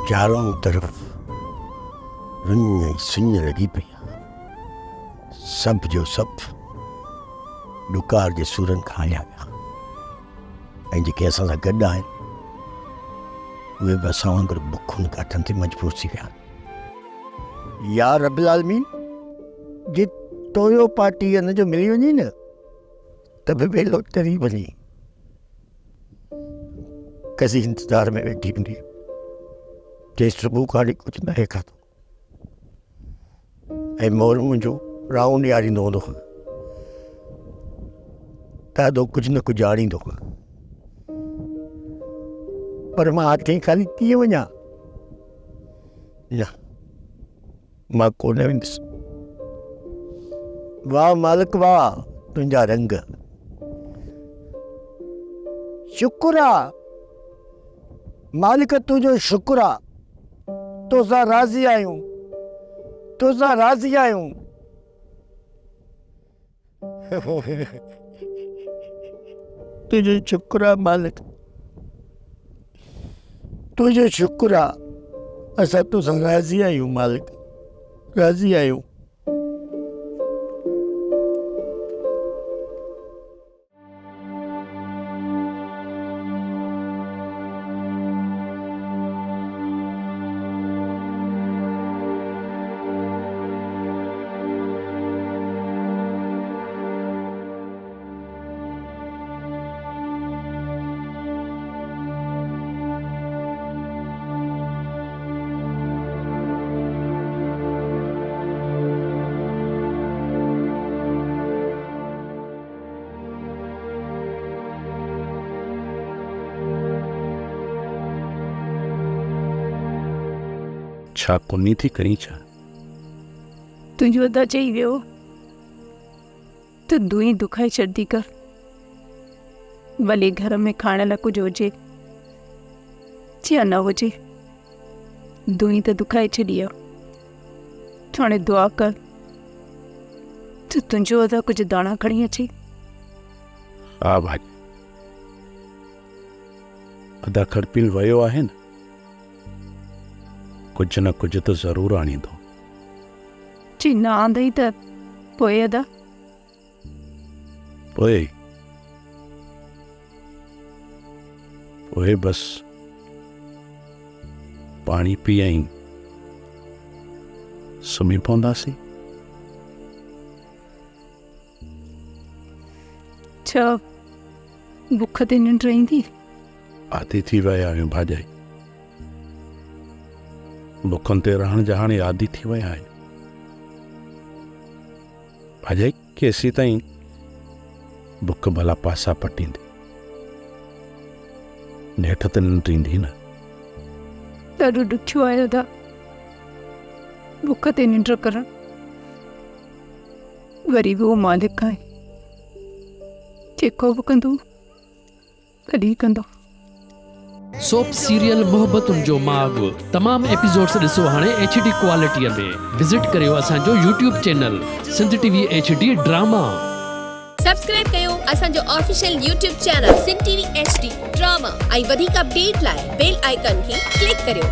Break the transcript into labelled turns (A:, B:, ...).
A: चारों तरफ रुञ सुञ लगी पई आहे। सभ जो सभु ॾुकार जे सूरनि खां हलिया विया ऐं जेके असां सां गॾु आहिनि उहे बि असां वांगुरु बुखुनि काठनि ते मजबूर थी विया। यार रब्बुल आलमीन जे तोयो पार्टी हिन जो मिली वञे न त बि वेलो तरी वञे। कज़ी इंतज़ार में वेठी हूंदी जेसि सुबुह खां कुझु न आहे खाधो ऐं मोर मुंहिंजो राउंड यारींदो हूंदो तादो कुझु न कुझु आणींदो। पर मां हाथे ख़ाली कीअं वञा? न मां कोन वेंदुसि। वाह मालिक वाह तुंहिंजा रंग। शुक्र आहे मालिक तुंहिंजो शुक्र आहे। तोसां राज़ी आहियूं तोसां राज़ी आहियूं। तुंहिंजो शुक्र आहे मालिक तुंहिंजो शुक्र आहे। असां तोसां राज़ी आहियूं मालिक राज़ी आहियूं।
B: छा कुनी थी करी छा?
C: तुंहिंजो अदा चई वियो त दुई दुखाए छॾंदी कर। भले घर में खाइण लाइ कुझु हुजे या न हुजे दुई त दुखाए छॾी आहे। हाणे दुआ कर त तुंहिंजो अदा कुझु दाणा खणी अचे।
B: हा भाई अदा खड़पिल वियो आहे न कुझु न कुझु त ज़रूरु आणींदो।
C: जी न आंदई त पोइ अदा
B: पोइ बस पाणी पी आई सुम्ही पवंदासीं।
C: छा बुख ते निंड ईंदी?
B: आदि थी विया आहियूं भाॼाई। बुखनि ते रहण जा हाणे आदि थी विया आहियूं भाॼाई। केसीं ताईं बुख भला पासा पटींदी नेठ त निंड ईंदी न।
C: ॾाढो ॾुखियो आहे अदा बुख ते निंड करणु। वरी बि उहो मालिक आहे जेको बि कंदो कॾहिं कंदो।
D: सोप सीरियल मुहब्बतुन जो माग तमाम एपिसोड्स ॾिसो हाणे HD क्वालिटीअ में। विज़िट करियो असांजो YouTube चैनल सिंध TV HD ड्रामा।
E: सब्सक्राइब कयो असांजो official YouTube channel SindhTVHD drama ऐं वधीक अपडेट लाइ बेल आइकन खे क्लिक करियो।